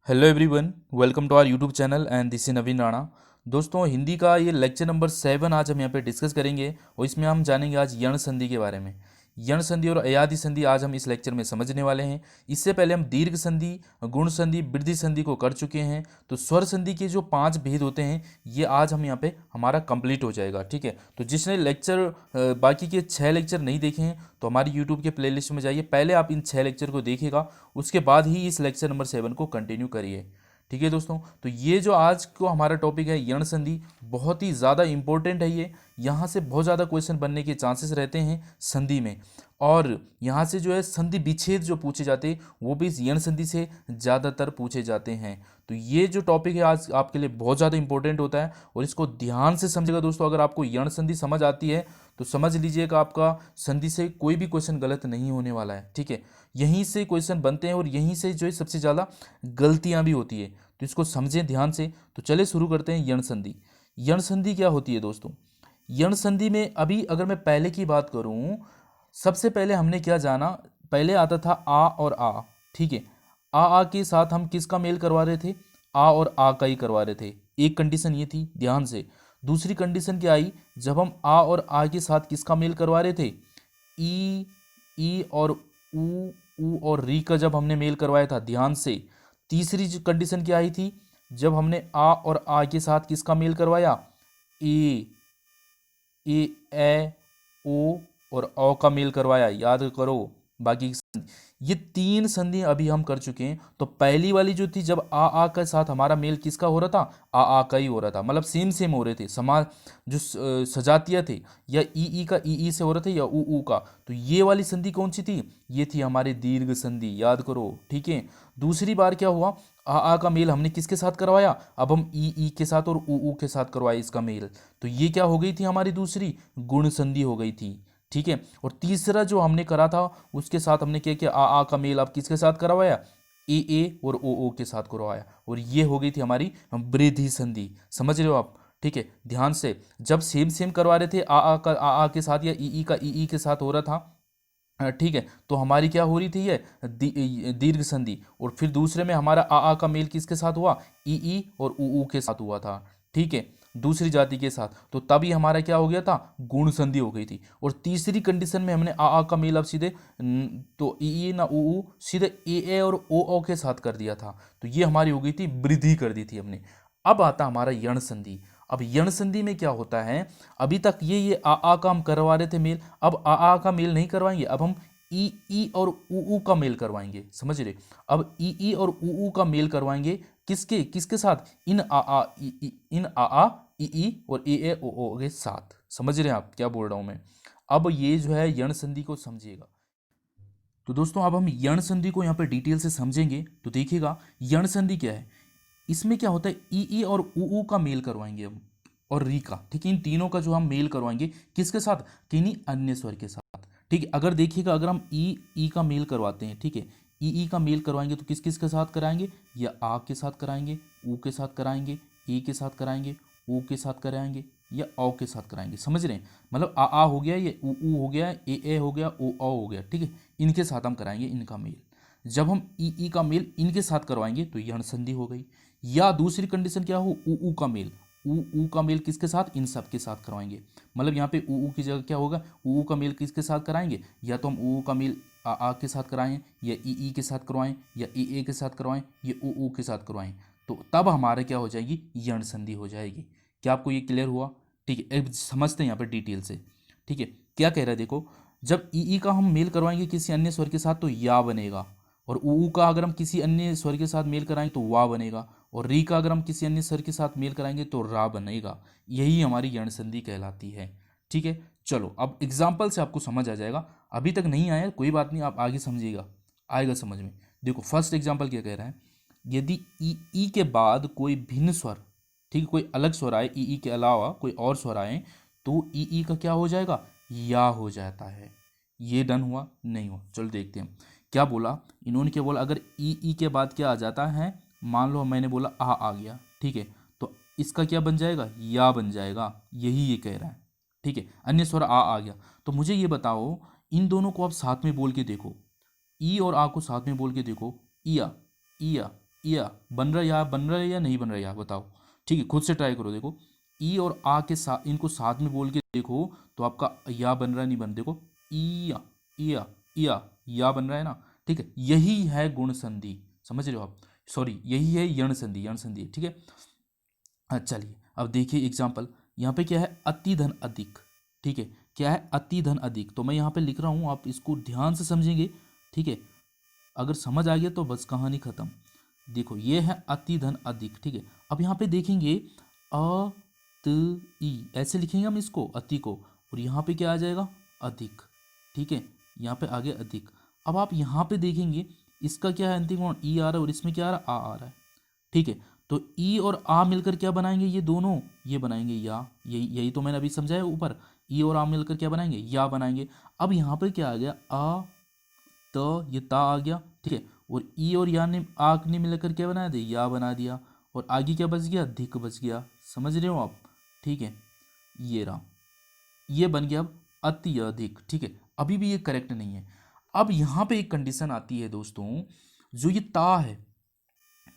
Hello everyone, welcome to our YouTube channel and this is Naveen Rana. दोस्तों, हिंदी का ये lecture number 7 आज हम यहाँ पे डिस्कस करेंगे और इसमें हम जानेंगे आज यण संधि के बारे में। यण संधि और अयादि संधि आज हम इस लेक्चर में समझने वाले हैं। इससे पहले हम दीर्घ संधि, गुण संधि, वृद्धि संधि को कर चुके हैं। तो स्वर संधि के जो 5 भेद होते हैं ये आज हम यहाँ पे हमारा कंप्लीट हो जाएगा। ठीक है, तो जिसने लेक्चर बाकी के 6 लेक्चर नहीं देखे हैं तो हमारी यूट्यूब के प्लेलिस्ट में जाइए, पहले आप इन 6 लेक्चर को देखिएगा, उसके बाद ही इस लेक्चर नंबर 7 को कंटिन्यू करिए। ठीक है दोस्तों, तो ये जो आज को हमारा टॉपिक है यण संधि, बहुत ही ज़्यादा इंपॉर्टेंट है ये। यहाँ से बहुत ज़्यादा क्वेश्चन बनने के चांसेस रहते हैं संधि में, और यहाँ से जो है संधि विच्छेद जो पूछे जाते हैं वो भी इस यण संधि से ज़्यादातर पूछे जाते हैं। तो ये जो टॉपिक है आज आपके लिए बहुत ज़्यादा इंपॉर्टेंट होता है और इसको ध्यान से समझिएगा दोस्तों। अगर आपको यण संधि समझ आती है तो समझ लीजिएगा आपका संधि से कोई भी क्वेश्चन गलत नहीं होने वाला है। ठीक है, यहीं से क्वेश्चन बनते हैं और यहीं से जो है सबसे ज़्यादा गलतियाँ भी होती है, तो इसको समझें ध्यान से। तो चले शुरू करते हैं यण संधि। यण संधि क्या होती है दोस्तों? यण संधि में अभी अगर मैं पहले की बात करूं, सबसे पहले हमने क्या जाना, पहले आता था आ और आ। ठीक है, आ के साथ हम किसका मेल करवा रहे थे? आ और आ का ही करवा रहे थे। एक कंडीशन ये थी, ध्यान से। दूसरी कंडीशन क्या आई, जब हम आ और आ के साथ किसका मेल करवा रहे थे? ई और ऊ और री का जब हमने मेल करवाया था, ध्यान से। तीसरी जो कंडीशन क्या आई थी, जब हमने आ और आ के साथ किसका मेल करवाया? ए ए ओ और औ का मेल करवाया, याद करो। बाकी ये 3 संधि अभी हम कर चुके हैं। तो पहली वाली जो थी, जब आ के साथ हमारा मेल किसका हो रहा था? आ का ही हो रहा था, मतलब सेम सेम हो रहे थे। समान जो सजातीय थे, या ई का ई से हो रहे थे या ऊ का। तो ये वाली संधि कौन सी थी? ये थी हमारी दीर्घ संधि, याद करो। ठीक है, दूसरी बार क्या हुआ, आ का मेल हमने किसके साथ करवाया? अब हम ई के साथ और ऊ के साथ करवाए इसका मेल। तो ये क्या हो गई थी हमारी दूसरी गुण संधि हो गई थी। ठीक है, और तीसरा जो हमने करा था उसके साथ हमने क्या किया, आ का मेल अब किसके साथ करवाया? ए और ओ के साथ करवाया, और ये हो गई थी हमारी वृद्धि संधि। समझ रहे हो आप? ठीक है, ध्यान से। जब सेम सेम करवा रहे थे, आ के साथ या ई का ई के साथ हो रहा था, ठीक है, तो हमारी क्या हो रही थी? ये दीर्घ संधि। और फिर दूसरे में हमारा आ का मेल किसके साथ हुआ? ई और ऊ के साथ हुआ था। ठीक है, दूसरी जाति के साथ। तो तभी हमारा क्या हो गया था? गुण संधि हो गई थी। और तीसरी कंडीशन में हमने आ का मेल अब सीधे तो ई ना ऊ सीधे ए और ओ के साथ कर दिया था। तो ये हमारी हो गई थी वृद्धि, कर दी थी हमने। अब आता हमारा यण संधि। अब यण संधि में क्या होता है, अभी तक ये आ का हम करवा रहे थे मेल, अब आ का मेल नहीं करवाएंगे, अब हम ई और ऊ का मेल करवाएंगे। समझ रहे? अब ई और ऊ का मेल करवाएंगे किसके किसके साथ? इन आ ई और ए ओ के साथ। समझ रहे हैं आप क्या बोल रहा हूं मैं? अब ये जो है यण संधि को समझिएगा। तो दोस्तों, अब हम यण संधि को यहाँ पे डिटेल से समझेंगे। तो देखिएगा यण संधि क्या है। इसमें क्या होता है, ई और ऊ का मेल करवाएंगे हम, और री का। ठीक है, इन तीनों का जो हम मेल करवाएंगे किसके साथ? किन्हीं अन्य स्वर के साथ। ठीक है, अगर देखिएगा, अगर हम ई का मेल करवाते हैं, ठीक है, ई का मेल करवाएंगे तो किस किस के साथ कराएंगे? या आ के साथ कराएंगे, ऊ के साथ कराएंगे, ए के साथ कराएंगे, ऊ के साथ कराएंगे, या औ के साथ कराएंगे। समझ रहे हैं? मतलब आ हो गया, ये ऊ हो गया, ए हो गया, ओ हो गया। ठीक है, इनके साथ हम कराएंगे इनका मेल। जब हम ई का मेल इनके साथ करवाएंगे तो यण संधि हो गई। या दूसरी कंडीशन क्या हो, ऊ का मेल, ऊ का मेल किसके साथ? इन सब के साथ करवाएंगे। मतलब यहाँ पे ऊ की जगह क्या होगा, ऊ का मेल किसके साथ कराएंगे? या तो हम ऊ का मेल आ के साथ कराएं, या ई के साथ करवाएं, या ए के साथ करवाएं, या ऊ के साथ करवाएं। तो तब हमारे क्या हो जाएगी? यण संधि हो जाएगी। क्या आपको ये क्लियर हुआ? ठीक है, अब समझते हैं यहाँ पे डिटेल से। ठीक है, क्या कह रहा है देखो, जब ई का हम मेल करवाएंगे किसी अन्य स्वर के साथ तो या बनेगा, और ऊ का अगर हम किसी अन्य स्वर के साथ मेल कराएंगे तो वा बनेगा, और री का अगर हम किसी अन्य स्वर के साथ मेल कराएंगे तो रा बनेगा। यही हमारी यण संधि कहलाती है। ठीक है, चलो अब एग्जाम्पल से आपको समझ आ जाएगा। अभी तक नहीं आया कोई बात नहीं, आप आगे समझिएगा, आएगा समझ में। देखो फर्स्ट एग्जाम्पल क्या कह रहा है, यदि ई के बाद कोई भिन्न स्वर, ठीक है, कोई अलग स्वर आए, ई के अलावा कोई और स्वर आए, तो ई का क्या हो जाएगा? या हो जाता है। ये डन हुआ? नहीं हुआ? चलो देखते हैं क्या बोला इन्होंने। क्या बोला, अगर ई के बाद क्या आ जाता है, मान लो मैंने बोला आ गया, ठीक है, तो इसका क्या बन जाएगा? या बन जाएगा। यही ये कह रहा है। ठीक है, अन्य स्वर आ गया। तो मुझे ये बताओ, इन दोनों को आप साथ में बोल के देखो, ई और आ को साथ में बोल के देखो, इया इया या बन रहा है, या बन रहा है या नहीं बन रहा है, या बताओ। ठीक है, खुद से ट्राई करो, देखो ई और आ के साथ, इनको साथ में बोल के देखो तो आपका या बन रहा है नहीं बन, देखो ईया या या बन रहा है ना। ठीक है, यही है गुण संधि, समझ रहे हो आप, सॉरी यही है यण संधि, यण संधि। ठीक है, चलिए अब देखिए एग्जाम्पल, यहाँ पे क्या है, अति धन अधिक। ठीक है, क्या है, अति धन अधिक, तो मैं यहाँ पे लिख रहा हूँ, आप इसको ध्यान से समझेंगे। ठीक है, अगर समझ आ गया तो बस कहानी खत्म। देखो ये है अति धन अधिक। ठीक है, अब यहाँ पे देखेंगे अ त ई, ऐसे लिखेंगे हम इसको, अति को, और यहाँ पे क्या आ जाएगा, अधिक। ठीक है, यहाँ पे आ गया अधिक। अब आप यहाँ पे देखेंगे इसका क्या है, अंतिम कोण ई आ रहा है और इसमें क्या आ रहा है, आ रहा है। ठीक है, तो ई और आ मिलकर क्या बनाएंगे, ये दोनों ये बनाएंगे या, यही यही तो मैंने अभी समझाया ऊपर, ई और आ मिलकर क्या बनाएंगे, या बनाएंगे। अब यहाँ पर क्या आ गया, आ तो ये ता आ गया। ठीक है, और ई और या ने आ ने मिलकर क्या बना दिया, या बना दिया, और आगे क्या बच गया, धिक बच गया। समझ रहे हो आप। ठीक है, ये रहा, ये बन गया अब अति अधिक। ठीक है, अभी भी ये करेक्ट नहीं है। अब यहाँ पे एक कंडीशन आती है दोस्तों, जो ये ता है,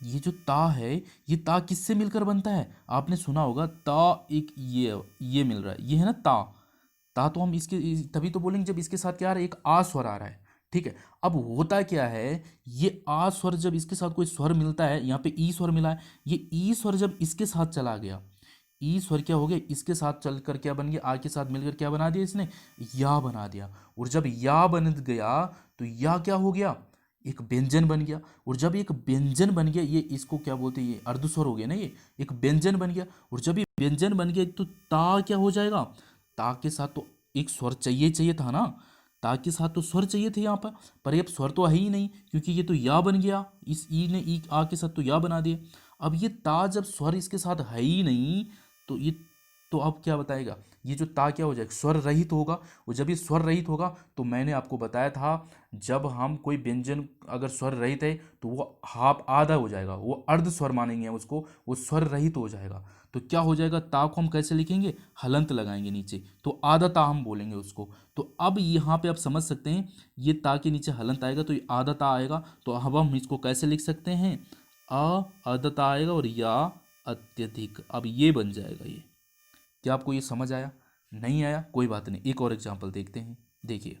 ये जो ता है, ये ता किससे मिलकर बनता है, आपने सुना होगा ता, एक ये मिल रहा है, ये है ना ता। ता तो हम इसके तभी तो बोलेंगे जब इसके साथ क्या आ रहा है, एक आ स्वर आ रहा है। ठीक है, अब होता क्या है, ये आ स्वर जब इसके साथ कोई स्वर मिलता है, यहाँ पे ई स्वर मिला है, ये ई स्वर जब इसके साथ चला गया, ई स्वर क्या हो गया, इसके साथ चलकर क्या बन गया, आ के साथ मिलकर क्या बना दिया इसने, या बना दिया। और जब या बन गया तो या क्या हो गया, एक व्यंजन बन गया। और जब एक व्यंजन बन गया, ये इसको क्या बोलते हैं, ये अर्धस्वर हो गया ना, ये एक व्यंजन बन गया। और जब ये व्यंजन बन गया तो ता क्या हो जाएगा, ता के साथ तो एक स्वर चाहिए चाहिए था ना, ता के साथ तो स्वर चाहिए थे यहाँ पर ये अब स्वर तो है ही नहीं, क्योंकि ये तो या बन गया, इस ई ने ई आ के साथ तो या बना दिया। अब ये ता जब स्वर इसके साथ है ही नहीं, तो ये तो अब क्या बताएगा, ये जो ता क्या हो जाएगा, स्वर रहित होगा। और जब ये स्वर रहित होगा, तो मैंने आपको बताया था, जब हम कोई व्यंजन अगर स्वर रहित है तो वो हाफ आधा हो जाएगा, वो अर्ध स्वर मानेंगे हम उसको, वो स्वर रहित हो जाएगा। तो क्या हो जाएगा, ता को हम कैसे लिखेंगे, हलंत लगाएंगे नीचे, तो आधा ता हम बोलेंगे उसको। तो अब यहाँ पे आप समझ सकते हैं, ये ता के नीचे हलंत आएगा तो ये आधा ता आएगा। तो अब हम इसको कैसे लिख सकते हैं, आधा ता आएगा और या अत्यधिक। अब ये बन जाएगा ये। क्या आपको ये समझ आया, नहीं आया कोई बात नहीं, एक और एग्जाम्पल देखते हैं। देखिए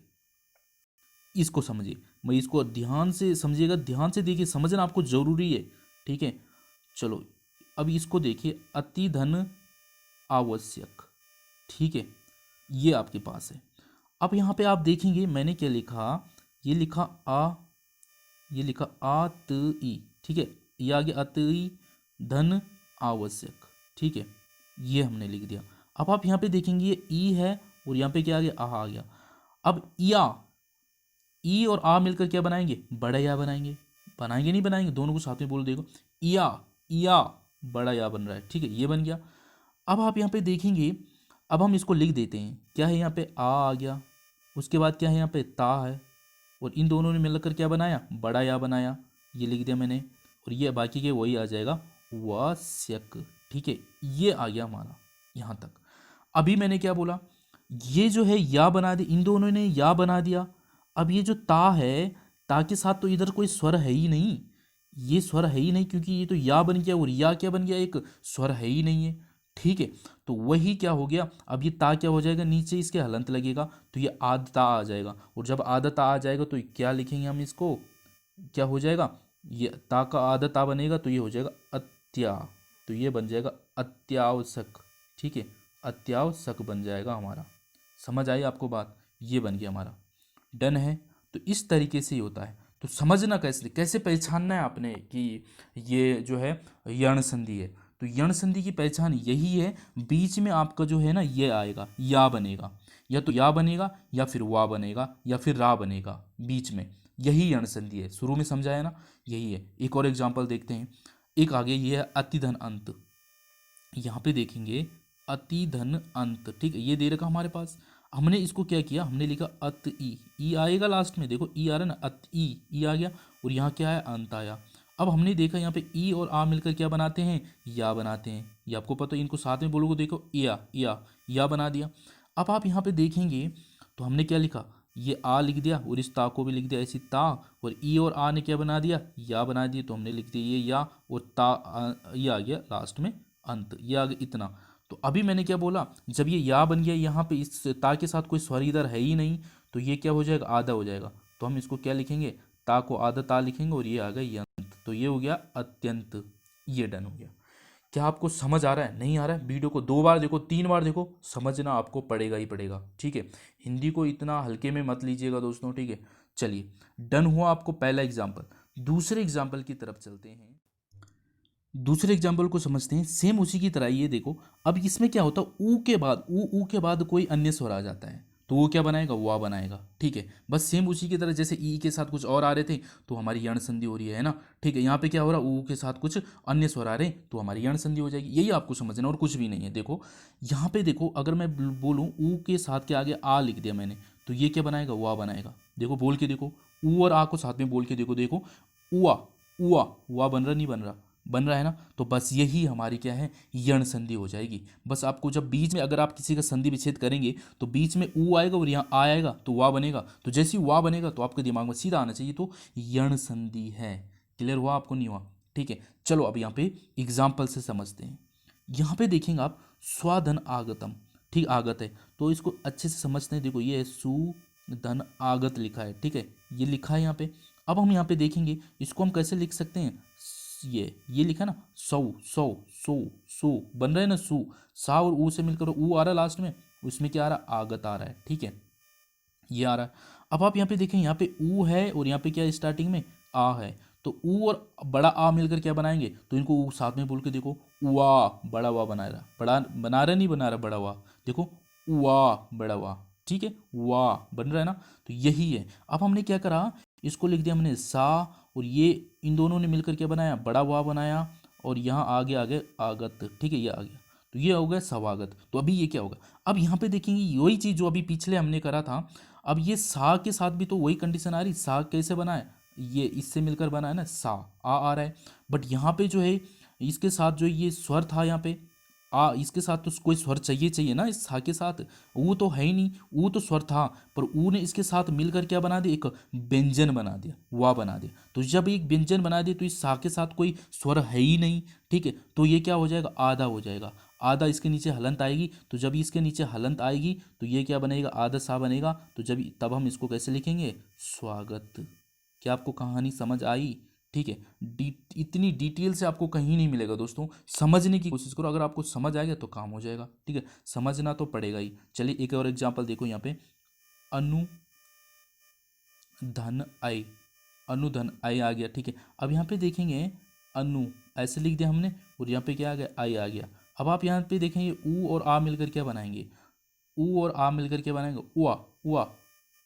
इसको समझिए, मैं इसको ध्यान से समझिएगा, ध्यान से देखिए, समझना आपको जरूरी है। ठीक है, चलो अब इसको देखिए, अति धन आवश्यक। ठीक है, ये आपके पास है। अब यहाँ पे आप देखेंगे मैंने क्या लिखा, ये लिखा आ, ये लिखा आ त ई। ठीक है, ये आ गया अति धन आवश्यक। ठीक है, ये हमने लिख दिया। अब आप यहाँ पे देखेंगे ये ई है और यहाँ पे क्या आ गया, आ गया। अब या, ई और आ मिलकर क्या बनाएंगे, बड़ा या बनाएंगे, बनाएंगे नहीं बनाएंगे, दोनों को साथ में बोल देगा, या बड़ा या बन रहा है। ठीक है, ये बन गया। अब आप यहाँ पे देखेंगे, अब हम इसको लिख देते हैं, क्या है यहाँ पे आ गया, उसके बाद क्या है यहाँ पे ता है, और इन दोनों ने मिलकर क्या बनाया, बड़ा या बनाया, ये लिख दिया मैंने। और ये बाकी के वही आ जाएगा, वास्यक। ठीक है, ये आ गया हमारा यहाँ तक। अभी मैंने क्या बोला, ये जो है या बना दी, इन दोनों ने या बना दिया। अब ये जो ता है, ता के साथ तो इधर कोई स्वर है ही नहीं, ये स्वर है ही नहीं, क्योंकि ये तो या बन गया और या क्या बन गया, एक स्वर है ही नहीं है। ठीक है, तो वही क्या हो गया, अब ये ता क्या हो जाएगा, नीचे इसके हलंत लगेगा तो ये आधता आ जाएगा। और जब आधता आ जाएगा तो क्या लिखेंगे हम इसको, क्या हो जाएगा, ये ता का आधता बनेगा तो ये हो जाएगा अत्या, तो ये बन जाएगा अत्यावश्यक। ठीक है, अत्यावश्यक बन जाएगा हमारा। समझ आई आपको बात, ये बन गया हमारा, डन है। तो इस तरीके से ही होता है। तो समझना कैसे कैसे पहचानना है आपने कि ये जो है यण संधि है। तो यण संधि की पहचान यही है, बीच में आपका जो है ना ये आएगा, या बनेगा, या तो या बनेगा या फिर वा बनेगा या फिर रा बनेगा बीच में, यही यण संधि है। शुरू में समझाया ना, यही है। एक और एग्जाम्पल देखते हैं, एक आगे ये है अतिधन अंत। यहाँ पे देखेंगे अति धन अंत। ठीक है, ये दे रखा हमारे पास, हमने इसको क्या किया, हमने लिखा अत ई आएगा लास्ट में, देखो ई आ रहा है ना, अत ई आ गया, और यहाँ क्या है, अंत आया। अब हमने देखा यहाँ पे ई और आ मिलकर क्या बनाते हैं, या बनाते हैं। ये आपको पता है, इनको साथ में बोलोगे, देखो या बना दिया। अब आप यहाँ पे देखेंगे तो हमने क्या लिखा, ये आ लिख दिया और इस ता को भी लिख दिया ऐसी ता, और ई और आ ने क्या बना दिया, या बना दिया, तो हमने लिख दिया ये या, और ये आ गया लास्ट में अंत, ये आ गया इतना। तो अभी मैंने क्या बोला, जब ये या बन गया, यहाँ पे इस ता के साथ कोई स्वर इधर है ही नहीं, तो ये क्या हो जाएगा, आधा हो जाएगा। तो हम इसको क्या लिखेंगे, ता को आधा ता लिखेंगे, और ये आ गया यंत, तो ये हो गया अत्यंत। ये डन हो गया। क्या आपको समझ आ रहा है, नहीं आ रहा है, वीडियो को 2 बार देखो, 3 बार देखो, समझना आपको पड़ेगा ही पड़ेगा, ठीक है। हिंदी को इतना हल्के में मत लीजिएगा दोस्तों, ठीक है। चलिए, डन हुआ आपको पहला एग्जाम्पल। दूसरे एग्जाम्पल की तरफ चलते हैं। दूसरे एग्जाम्पल को समझते हैं। सेम उसी की तरह ये देखो, अब इसमें क्या होता है, ऊ के बाद ऊ के बाद कोई अन्य स्वर आ जाता है, तो वो क्या बनाएगा, वा बनाएगा, ठीक है। बस सेम उसी की तरह, जैसे ई के साथ कुछ और आ रहे थे तो हमारी यण संधि हो रही है ना, ठीक है। यहाँ पे क्या हो रहा है, ऊ के साथ कुछ अन्य स्वर आ रहे हैं तो हमारी यण संधि हो जाएगी। यही आपको समझना और कुछ भी नहीं है। देखो यहाँ पे देखो, अगर मैं बोलूँ ऊ के साथ के आगे आ लिख दिया मैंने, तो ये क्या बनाएगा, वा बनाएगा। देखो बोल के देखो, ऊ और आ को साथ में बोल के देखो, देखो उआ उआ, वा बन रहा नहीं बन रहा, बन रहा है ना। तो बस यही हमारी क्या है, यण संधि हो जाएगी। बस आपको जब बीच में अगर आप किसी का संधि विच्छेद करेंगे तो बीच में ऊ आएगा और यहाँ आ आएगा तो वा बनेगा, तो जैसे ही वा बनेगा तो आपके दिमाग में सीधा आना चाहिए, तो यण संधि है। क्लियर हुआ आपको, नहीं हुआ, ठीक है। चलो अब यहाँ पे एग्जाम्पल से समझते हैं। यहाँ पे देखेंगे आप, स्वाधन आगतम, ठीक, आगत है, तो इसको अच्छे से समझते हैं। देखो ये है सु धन आगत लिखा है, ठीक है, ये लिखा है यहाँ पे। अब हम यहाँ पे देखेंगे इसको हम कैसे लिख सकते हैं, ये लिखा ना, सौ सौ सो सो, बन रहा है ना सु, सा और ऊ से मिलकर ऊ आ रहा है लास्ट में, उसमें क्या आ रहा है, आगत आ रहा है, ठीक है, ये आ रहा है। अब आप यहाँ पे देखें, यहाँ पे ऊ है और यहाँ पे क्या है, स्टार्टिंग में आ है, तो ऊ और बड़ा आ मिलकर क्या बनाएंगे, तो इनको ऊ साथ में बोल के देखो, उआ, बड़ा वाह बना रहा, बड़ा बना रहा नहीं बना रहा, बड़ा वाह, देखो उआ, बड़ा वाह, ठीक है, वाह बन रहा है ना। तो यही है। अब हमने क्या करा, इसको लिख दिया हमने सा, और ये इन दोनों ने मिलकर क्या बनाया, बड़ा वाह बनाया, और यहाँ आगे आगे आगत, ठीक है, ये आ गया, तो ये हो गया सवागत। तो अभी ये क्या होगा, अब यहाँ पे देखेंगे वही चीज़ जो अभी पिछले हमने करा था, अब ये सा के साथ भी तो वही कंडीशन आ रही। सा कैसे बना है, ये इससे मिलकर बना है ना, सा आ रहा है, बट यहाँ पे जो है इसके साथ जो ये स्वर था, यहाँ पे आ, इसके साथ तो कोई स्वर चाहिए चाहिए ना, इस सा के साथ ऊ तो है ही नहीं, ऊ तो स्वर था, पर ऊ ने इसके साथ मिलकर क्या बना दिया, एक व्यंजन बना दिया, वा बना दिया। तो जब एक व्यंजन बना दिया तो इस सा के साथ कोई स्वर है ही नहीं, ठीक है, तो ये क्या हो जाएगा, आधा हो जाएगा। आधा इसके नीचे हलंत आएगी, तो जब इसके नीचे हलंत आएगी तो ये क्या बनेगा, आधा सा बनेगा, तो जब तब हम इसको कैसे लिखेंगे, स्वागत। क्या आपको कहानी समझ आई, ठीक है। इतनी डिटेल से आपको कहीं नहीं मिलेगा दोस्तों, समझने की कोशिश करो, अगर आपको समझ आ गया तो काम हो जाएगा, ठीक है, समझना तो पड़ेगा ही। चलिए एक और एग्जांपल देखो, यहाँ पे अनु धन आय, अनुधन आय आ गया, ठीक है। अब यहाँ पे देखेंगे अनु ऐसे लिख दिया हमने, और यहाँ पे क्या आ गया, आई आ गया। अब आप यहाँ पे देखेंगे ऊ और आ मिलकर क्या बनाएंगे, ऊ और आ मिलकर क्या बनाएंगे, उआ उआ,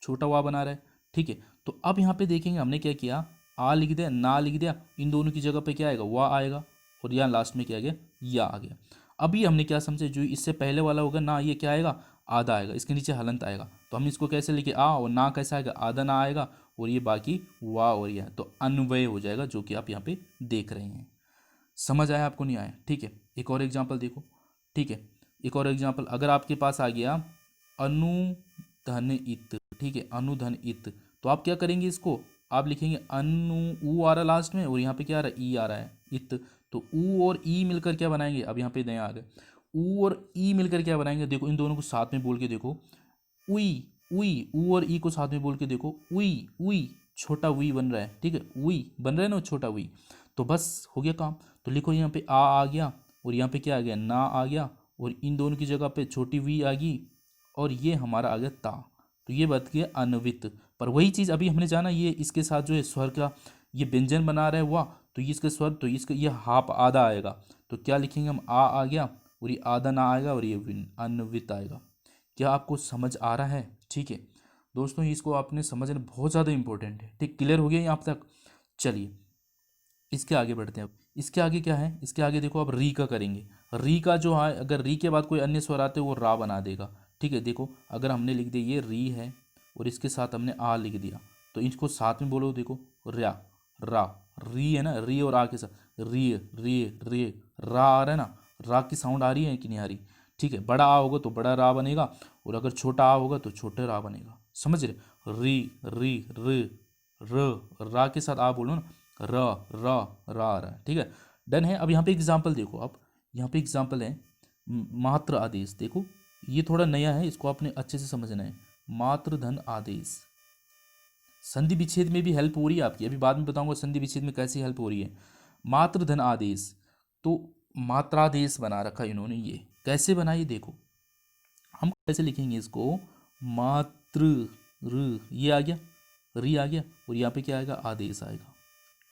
छोटा वा बना रहा है, ठीक है। तो अब यहाँ पे देखेंगे हमने क्या किया, आ लिख दिया, ना लिख दिया, इन दोनों की जगह पे क्या आएगा, वाह आएगा, और यहाँ लास्ट में क्या आ गया, या आ गया। अभी हमने क्या समझे, जो इससे पहले वाला होगा ना, ये क्या आएगा, आधा आएगा, इसके नीचे हलंत आएगा, तो हम इसको कैसे लिखे, आ और ना कैसा आएगा, आधा ना आएगा, और ये बाकी वाह और यह, तो अन्वय हो जाएगा, जो कि आप यहाँ पे देख रहे हैं। समझ आया आपको, नहीं आया, ठीक है। एक और एग्जाम्पल देखो, ठीक है, एक और एग्जाम्पल अगर आपके पास आ गया अनुधनित, ठीक है, अनुधनित, तो आप क्या करेंगे, इसको आप लिखेंगे अनु, ऊ आ रहा लास्ट में, और यहाँ पे क्या आ रहा है, ई आ रहा है, इत, तो ऊ और ई मिलकर क्या बनाएंगे, अब यहाँ पे नया आ गया, ऊ और ई मिलकर क्या बनाएंगे, देखो इन दोनों को साथ में बोल के देखो, उई उई, ऊ और ई को साथ में बोल के देखो, उई उई, छोटा उई बन रहा है, ठीक है, उई बन रहा है ना, छोटा उई, तो बस हो गया काम। तो लिखो यहाँ पे आ गया, और यहाँ पे क्या आ गया, ना आ गया, और इन दोनों की जगह पे छोटी वी आ गई, और ये हमारा आ गया ता, तो ये बच गया अन्वित। पर वही चीज़ अभी हमने जाना, ये इसके साथ जो है स्वर का ये व्यंजन बना रहा है हुआ, तो ये इसके स्वर, तो इसका ये हाफ आधा आएगा, तो क्या लिखेंगे हम, आ गया, और ये आधा ना आएगा, और ये अन्वित आएगा। क्या आपको समझ आ रहा है, ठीक है दोस्तों, इसको आपने समझना बहुत ज़्यादा इंपॉर्टेंट है, ठीक, क्लियर हो गया यहाँ तक। चलिए इसके आगे बढ़ते हैं। अब इसके आगे क्या है, इसके आगे देखो आप री का करेंगे। री का जो है, अगर री के बाद कोई अन्य स्वर आते हैं वो रा बना देगा, ठीक है। देखो अगर हमने लिख दिया ये री है, और इसके साथ हमने आ लिख दिया, तो इसको साथ में बोलो, देखो रा रा, री है ना, री और आ के साथ री री री, रा आ रहा है ना, रा की साउंड आ रही है कि नहीं आ रही, ठीक है। बड़ा आ होगा तो बड़ा रा बनेगा, और अगर छोटा आ होगा तो छोटे रा बनेगा, समझ रहे। री री र रा के साथ आप बोलो ना, रा, ठीक है। डन है। अब यहाँ पे एग्जाम्पल देखो आप, यहाँ पे एग्जाम्पल है मात्र आदेश। देखो ये थोड़ा नया है, इसको आपने अच्छे से समझना है। मात्र धन आदेश संधि विच्छेद में भी हेल्प हो रही है आपकी, अभी बाद में बताऊंगा संधि विच्छेद में कैसी हेल्प हो रही है। मात्र धन आदेश, तो मात्रादेश बना रखा इन्होंने, ये कैसे बना ये देखो, हम कैसे लिखेंगे इसको, मात्र र, ये आ गया, री आ गया, और यहाँ पे क्या आएगा, आदेश आएगा,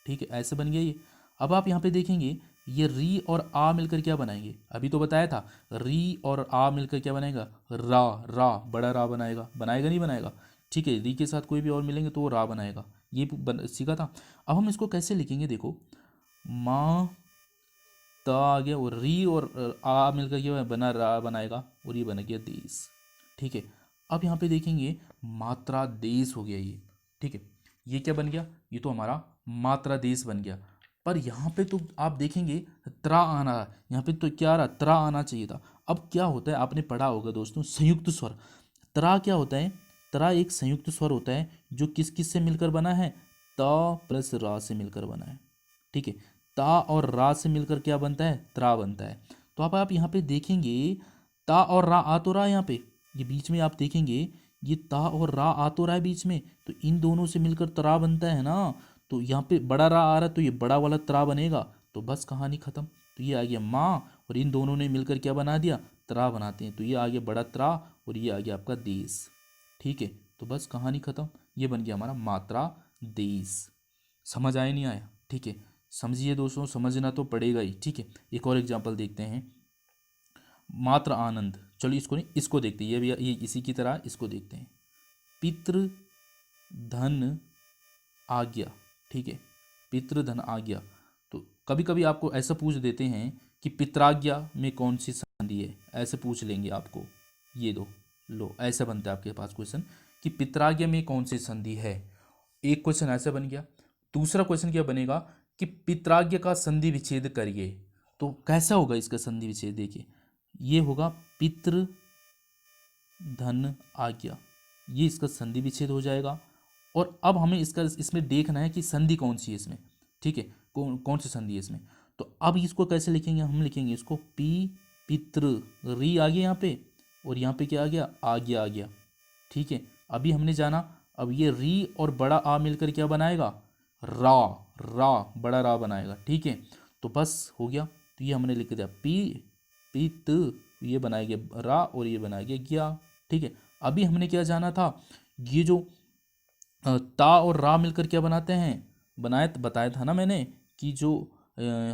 ठीक है, ऐसे बन गया ये। अब आप यहाँ पे देखेंगे ये री और आ मिलकर क्या बनाएंगे, अभी तो बताया था री और आ मिलकर क्या बनाएगा, रा, बड़ा रा बनाएगा, बनाएगा नहीं बनाएगा, ठीक है। री के साथ कोई भी और मिलेंगे तो वो रा बनाएगा, ये सीखा था। अब हम इसको कैसे लिखेंगे देखो, माँ ता आ गया, और री और आ मिलकर क्या बना, रा बनाएगा, और ये बन गया देश, ठीक है। अब यहाँ पे देखेंगे मात्रा देश हो गया ये, ठीक है। ये क्या बन गया, ये तो हमारा मात्रा देश बन गया। पर यहाँ पे तो आप देखेंगे त्रा आना, यहाँ पे तो क्या आ रहा, त्रा आना चाहिए था। अब क्या होता है, आपने पढ़ा होगा दोस्तों, संयुक्त स्वर। त्रा क्या होता है, त्रा एक संयुक्त स्वर होता है जो किस किस से मिलकर बना है, ता प्लस रा से मिलकर बना है, ठीक है। ता और रा से मिलकर क्या बनता है, त्रा बनता है। तो आप यहाँ पे देखेंगे ता और रा आ तो रहा है यहाँ पे, ये बीच में आप देखेंगे ये ता और रा आ तो रहा है बीच में, तो इन दोनों से मिलकर त्रा बनता है ना। तो यहाँ पे बड़ा रा आ रहा है तो ये बड़ा वाला त्रा बनेगा, तो बस कहानी खत्म। तो ये आ गया माँ, और इन दोनों ने मिलकर क्या बना दिया, त्रा बनाते हैं, तो ये आ गया बड़ा त्रा, और ये आ गया आपका देश, ठीक है। तो बस कहानी खत्म, ये बन गया हमारा मात्रा देश। समझ आया नहीं आया, ठीक है। समझिए दोस्तों, समझना तो पड़ेगा ही, ठीक है। एक और एग्जांपल देखते हैं, मात्र आनंद। चलो इसको नहीं, इसको देखते हैं, ये भी ये इसी की तरह, इसको देखते हैं। पितृ धन आज्ञा, ठीक है, पितृ धन आज्ञा। तो कभी कभी आपको ऐसा पूछ देते हैं कि पित्राज्ञा में कौन सी संधि है, ऐसे पूछ लेंगे आपको, ये दो लो, ऐसा बनता है आपके पास क्वेश्चन कि पित्राज्ञा में कौन सी संधि है। एक क्वेश्चन ऐसा बन गया। दूसरा क्वेश्चन क्या बनेगा कि पित्राज्ञा का संधि विच्छेद करिए। तो कैसा होगा इसका संधि विच्छेद, देखिए ये होगा पितृ धन आज्ञा, ये इसका संधि विच्छेद हो जाएगा। और अब हमें इसका इसमें देखना है कि संधि कौन सी है इसमें, ठीक है, कौन कौन सी संधि है इसमें। तो अब इसको कैसे लिखेंगे, हम लिखेंगे इसको पी पितृ, री आ गया यहाँ पे, और यहाँ पे क्या आ गया, आज्ञा आ गया, ठीक है। अभी हमने जाना, अब ये री और बड़ा आ मिलकर क्या बनाएगा, रा, बड़ा रा बनाएगा, ठीक है। तो बस हो गया, तो ये हमने लिख दिया पी पित, ये बनाएंगे रा, और ये बनाएंगे ज्ञा, ठीक है। अभी हमने क्या जाना था, ये जो ता और रा मिलकर क्या बनाते हैं, बताया था ना मैंने कि जो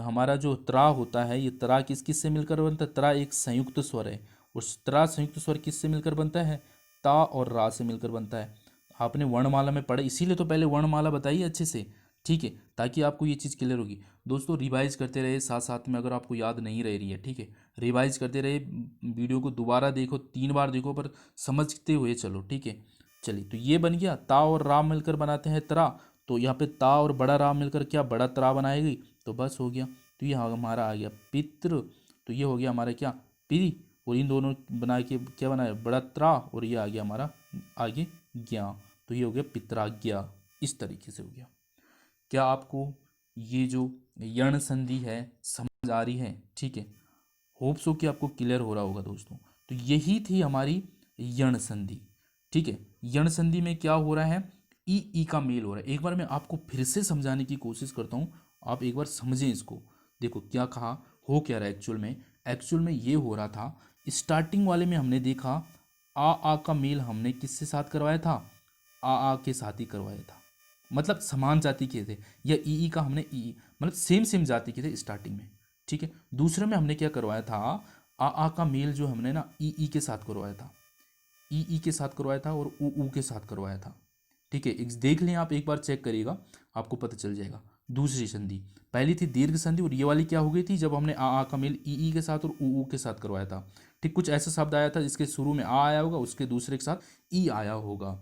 हमारा जो त्रा होता है, ये त्रा किस किस से मिलकर बनता है, त्रा एक संयुक्त स्वर है, और त्रा संयुक्त स्वर किस से मिलकर बनता है, ता और रा से मिलकर बनता है। आपने वर्णमाला में पढ़ा, इसीलिए तो पहले वर्णमाला बताइए अच्छे से, ठीक है, ताकि आपको ये चीज़ क्लियर होगी। दोस्तों रिवाइज करते रहे साथ साथ में, अगर आपको याद नहीं रह रही है, ठीक है, रिवाइज करते रहे, वीडियो को दोबारा देखो, 3 बार देखो, पर समझते हुए चलो, ठीक है। चलिए, तो ये बन गया, ता और रा मिलकर बनाते हैं त्रा, तो यहाँ पे ता और बड़ा रा मिलकर क्या बड़ा त्रा बनाएगी, तो बस हो गया। तो ये हमारा आ गया पितृ, तो ये हो गया हमारा क्या, पी, और इन दोनों बना के क्या बनाया, बड़ा त्रा, और ये आ गया हमारा आगे ज्ञा, तो ये हो गया पित्राज्ञा, इस तरीके से हो गया। क्या आपको ये जो यण संधि है समझ आ रही है, ठीक है, होप सो कि आपको क्लियर हो रहा होगा दोस्तों। तो यही थी हमारी यण संधि, ठीक है। यण संधि में क्या हो रहा है, ई का मेल हो रहा है। एक बार मैं आपको फिर से समझाने की कोशिश करता हूँ, आप एक बार समझें इसको। देखो क्या कहा, हो क्या रहा है एक्चुअल में ये हो रहा था, स्टार्टिंग वाले में हमने देखा आ का मेल हमने किससे साथ करवाया था, आ के साथ ही करवाया था, मतलब समान जाति के थे, या ई का हमने ई मतलब सेम जाति के थे स्टार्टिंग में, ठीक है। दूसरे में हमने क्या करवाया था, आ का मेल जो हमने ना ई के साथ करवाया था, ई के साथ करवाया था, और ऊ के साथ करवाया था, ठीक है। देख लें आप, एक बार चेक करिएगा, आपको पता चल जाएगा। दूसरी संधि, पहली थी दीर्घ संधि, और ये वाली क्या हो गई थी, जब हमने आ का मेल ई के साथ और ऊ के साथ करवाया था, ठीक। कुछ ऐसा शब्द आया था जिसके शुरू में आ आया होगा, उसके दूसरे के साथ ई आया होगा,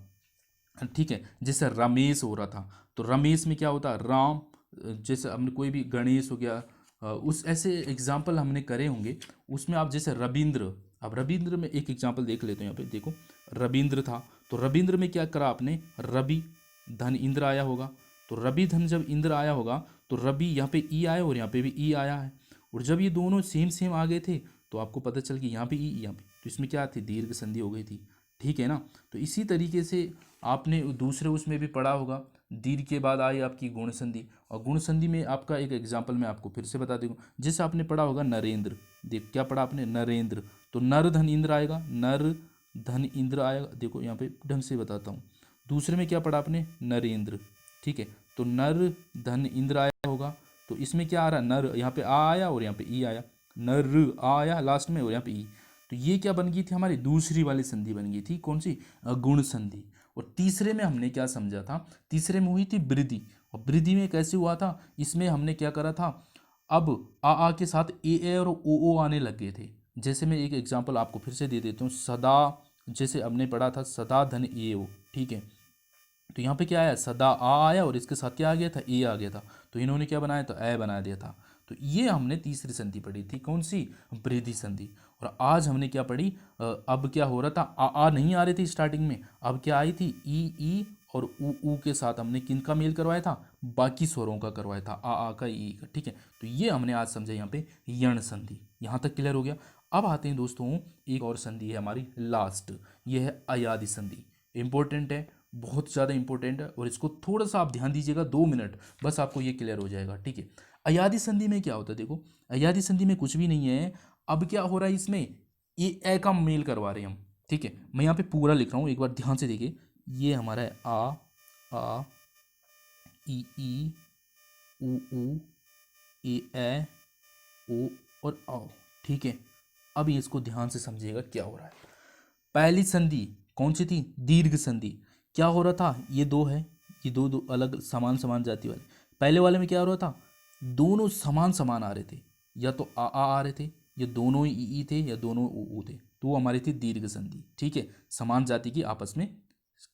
ठीक है। जैसे रमेश हो रहा था, तो रमेश में क्या होता है, राम, जैसे हमने कोई भी गणेश हो गया, उस ऐसे एग्जाम्पल हमने करे होंगे। उसमें आप जैसे रविंद्र, अब रविंद्र में एक एग्जाम्पल देख लेते हैं। यहाँ पे देखो, रविंद्र था, तो रविंद्र में क्या करा आपने, रवि धन इंद्र आया होगा। तो रवि धन जब इंद्र आया होगा तो रवि यहाँ पे ई आया और यहाँ पे भी ई आया है। और जब ये दोनों सेम सेम आ गए थे तो आपको पता चल कि यहाँ पे ई, यहाँ पे, तो इसमें क्या थी, दीर्घ संधि हो गई थी। ठीक है ना। तो इसी तरीके से आपने दूसरे उसमें भी पढ़ा होगा, दीर्घ के बाद आई आपकी गुण संधि। और गुण संधि में आपका एक एग्जाम्पल मैं आपको फिर से बता दूँ, जैसे आपने पढ़ा होगा नरेंद्र। देख क्या पढ़ा आपने, नरेंद्र, तो नर धन इंद्र आएगा, नर धन इंद्र आएगा। देखो यहाँ पे ढंग से बताता हूँ। दूसरे में क्या पढ़ा आपने, नरेंद्र। ठीक है, तो नर धन इंद्र आया होगा। तो इसमें क्या आ रहा है, नर, यहाँ पे आ आया और यहाँ पे ई आया, नर आ आया लास्ट में और यहाँ पे ई। तो ये क्या बन गई थी, हमारी दूसरी वाली संधि बन गई थी, कौन सी, गुण संधि। और तीसरे में हमने क्या समझा था, तीसरे में हुई थी वृद्धि। और वृद्धि में कैसे हुआ था, इसमें हमने क्या करा था, अब आ के साथ ए और ओ आने लग गए थे। जैसे मैं एक एग्जांपल आपको फिर से दे देता हूँ, सदा, जैसे हमने पढ़ा था सदा धन ए ओ। ठीक है, तो यहाँ पे क्या आया, सदा आ आया और इसके साथ क्या आ गया था, ए आ गया था। तो इन्होंने क्या बनाया, तो ए बना दिया था। तो ये हमने तीसरी संधि पढ़ी थी, कौन सी, वृद्धि संधि। और आज हमने क्या पढ़ी, अब क्या हो रहा था, आ नहीं आ रही थी स्टार्टिंग में, अब क्या आई थी, ई और ऊ के साथ हमने किन का मेल करवाया था, बाकी स्वरों का करवाया था, आ का, ई का। ठीक है, तो ये हमने आज समझा यहाँ पे यण संधि। यहाँ तक क्लियर हो गया। अब आते हैं दोस्तों, एक और संधि है हमारी लास्ट, ये है अयादि संधि। इंपॉर्टेंट है, बहुत ज़्यादा इंपॉर्टेंट है, और इसको थोड़ा सा आप ध्यान दीजिएगा, 2 मिनट बस, आपको ये क्लियर हो जाएगा। ठीक है, अयादि संधि में क्या होता है, देखो अयादि संधि में कुछ भी नहीं है। अब क्या हो रहा है इसमें, ये ए का मेल करवा रहे हैं हम। ठीक है, मैं यहाँ पे पूरा लिख रहा हूँ, एक बार ध्यान से देखिए। ये हमारा है आ ई ऊ ए ओ और आओ। ठीक है, अब इसको ध्यान से समझिएगा क्या हो रहा है। पहली संधि कौन सी थी, दीर्घ संधि। क्या हो रहा था, ये दो है, ये दो अलग समान समान जाति वाले। पहले वाले में क्या हो रहा था, दोनों समान समान आ रहे थे, या तो आ रहे थे, या दोनों ई थे, या दोनों ऊ थे, तो वो हमारी थी दीर्घ संधि। ठीक है, समान जाति की आपस में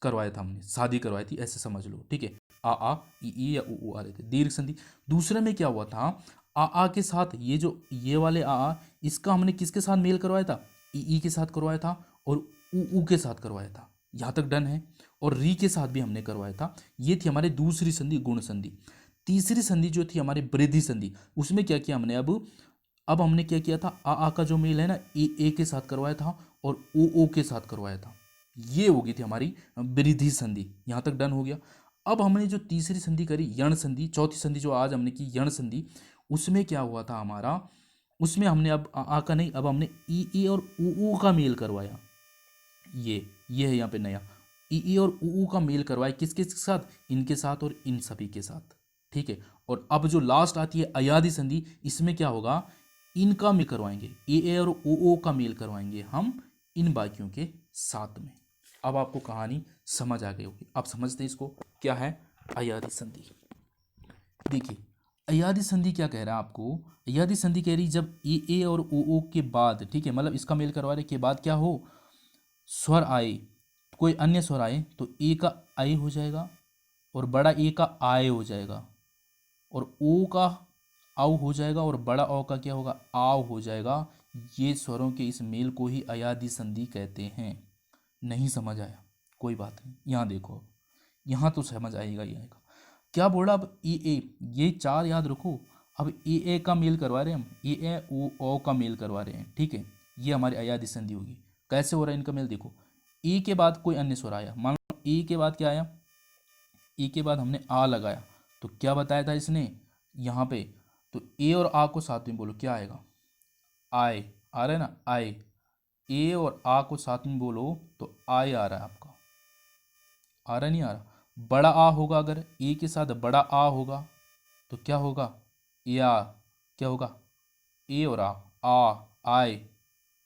करवाया था हमने, शादी करवाई थी, ऐसे समझ लो। ठीक है, आ ई या ऊ आ रहे थे, दीर्घ संधि। दूसरे में क्या हुआ था, आ के साथ ये जो ये वाले इसका हमने किसके साथ मेल करवाया था, ई के साथ करवाया था, और ऊ के साथ करवाया था। यहाँ तक डन है। और री के साथ भी हमने करवाया था। ये थी हमारी दूसरी संधि, गुण संधि। तीसरी संधि जो थी हमारी वृद्धि संधि, उसमें क्या किया हमने, अब हमने क्या किया था, आ का जो मेल है ना, ए के साथ करवाया था और ओ के साथ करवाया था। ये हो गई थी हमारी वृद्धि संधि। यहाँ तक डन हो गया। अब हमने जो तीसरी संधि करी, यण संधि, चौथी संधि जो आज हमने की यण संधि, उसमें क्या हुआ था हमारा, उसमें हमने अब आ का नहीं, अब हमने ई और ऊ का मेल करवाया। ये है यहाँ पे नया, ई और ऊ का मेल करवाया, किसके साथ, इनके साथ और इन सभी के साथ। ठीक है, और अब जो लास्ट आती है अयादि संधि, इसमें क्या होगा, इनका मेल करवाएंगे, ए और ओ का मेल करवाएंगे हम इन बाकियों के साथ में। अब आपको कहानी समझ आ गई होगी। आप समझते हैं इसको, क्या है अयादि संधि। देखिए अयादि संधि क्या कह रहा है आपको, अयादि संधि कह रही जब ए और ओ के बाद, ठीक है, मतलब इसका मेल करवाने के बाद क्या हो, स्वर आए, कोई अन्य स्वर आए, तो ए का आई हो जाएगा और बड़ा ए का आय हो जाएगा, और ओ का आउ हो जाएगा और बड़ा ओ का क्या होगा, आव हो जाएगा। ये स्वरों के इस मेल को ही अयादि संधि कहते हैं। नहीं समझ आया, कोई बात नहीं, यहाँ देखो, यहाँ तो समझ आएगा ही आएगा। क्या बोला, अब ए, ये चार याद रखो। अब ए का मेल करवा रहे हैं हम, ए ओ का मेल करवा रहे हैं। ठीक है, ये हमारी अयादि संधि होगी। कैसे हो रहा है इनका मेल, देखो ए के बाद कोई अन्य स्वर आया, मान लो ए के बाद क्या आया, ए के बाद हमने आ लगाया, तो क्या बताया था इसने यहाँ पे, तो ए और आ को साथ में बोलो, क्या आएगा, आए, आ रहा है ना, आए। ए और आ को साथ में बोलो तो आए आ रहा है आपका, आ रहा नहीं आ रहा, बड़ा आ होगा, अगर ए के साथ बड़ा आ होगा तो क्या होगा, या क्या होगा, ए और आए।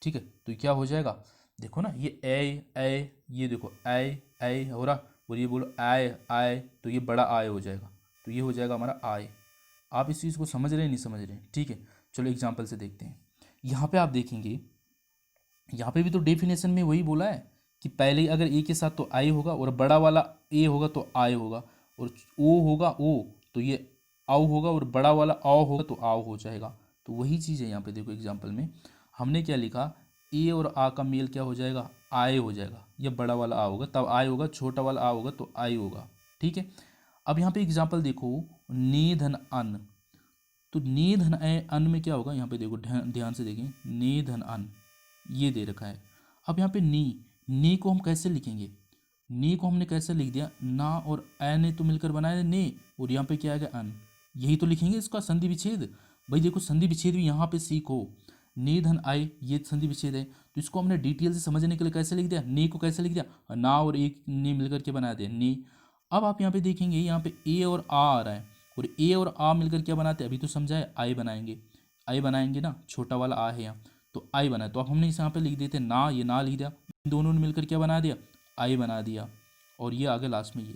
ठीक है, तो क्या हो जाएगा, देखो ना, ये ए, ये देखो ए हो रहा, और ये बोलो आए, तो ये बड़ा आय हो जाएगा, तो ये हो जाएगा हमारा आय। आप इस चीज़ को समझ रहे हैं, नहीं समझ रहे हैं, ठीक है। चलो एग्जाम्पल से देखते हैं। यहाँ पे आप देखेंगे, यहाँ पे भी तो डेफिनेशन में वही बोला है कि पहले अगर ए के साथ तो आई होगा, और बड़ा वाला ए होगा तो आय होगा, और ओ होगा ओ तो ये आओ होगा, और बड़ा वाला आओ होगा तो आओ हो जाएगा। तो वही चीज़ है यहाँ पे, देखो एग्जाम्पल में हमने क्या लिखा, ए और आ का मेल क्या हो जाएगा, आए हो जाएगा। ये बड़ा वाला आ होगा तब आए होगा, छोटा वाला आ होगा तो आई होगा। ठीक है। अब यहाँ पे एग्जाम्पल देखो, ने धन अन, तो ने धन अन में क्या होगा, यहाँ पे देखो ध्यान से देखें, ने धन अन ये दे रखा है। अब यहाँ पे नी को हम कैसे लिखेंगे, नी को हमने कैसे लिख दिया, ना और ए ने तो मिलकर बनाया ने, और यहाँ पे क्या आएगा अन, यही तो लिखेंगे इसका संधि विच्छेद। भाई देखो संधि विच्छेद भी यहाँ पे सीखो, ने धन आए ये संधि विच्छेद है, तो इसको हमने डिटेल से समझने के लिए कैसे लिख दिया, ने को कैसे लिख दिया, ना और एक ने मिलकर के बना दिया ने। अब आप यहाँ पे देखेंगे, यहाँ पे ए और आ रहा है, और ए और आ मिलकर क्या बनाते हैं, अभी तो समझाए, आई बनाएंगे, आई बनाएंगे ना, छोटा वाला आ है यहाँ, तो आई बनाए, तो अब हमने इस यहाँ पे लिख देते ना, ये ना लिख दिया, इन दोनों ने मिलकर क्या बना दिया, आई बना दिया, और ये आ गया लास्ट में ये,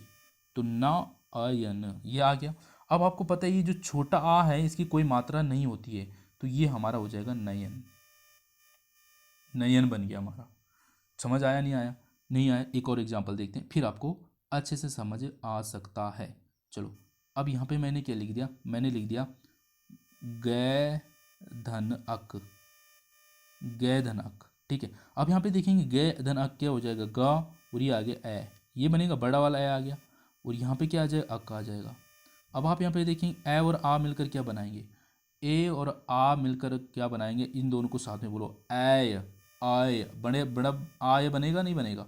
तो ना आयन ये आ गया। अब आपको पता है ये जो छोटा आ है इसकी कोई मात्रा नहीं होती है, तो ये हमारा हो जाएगा नयन, नयन बन गया हमारा। समझ आया नहीं आया, नहीं आया, एक और एग्जांपल देखते हैं फिर आपको अच्छे से समझ आ सकता है। चलो अब यहाँ पे मैंने क्या लिख दिया, मैंने लिख दिया गै धन अक, गै धन अक। ठीक है। अब यहाँ पे देखेंगे गै धन अक क्या हो जाएगा, गा और ये आ गया ए, ये बनेगा बड़ा वाला ए आ गया, और यहाँ पे क्या आ जाएगा, अक आ जाएगा। अब आप यहाँ पे देखेंगे ए और आ मिलकर क्या बनाएंगे, ए और आ मिलकर क्या बनाएंगे, इन दोनों को साथ में बोलो ए आय, बड़े बड़ा आय बनेगा नहीं बनेगा,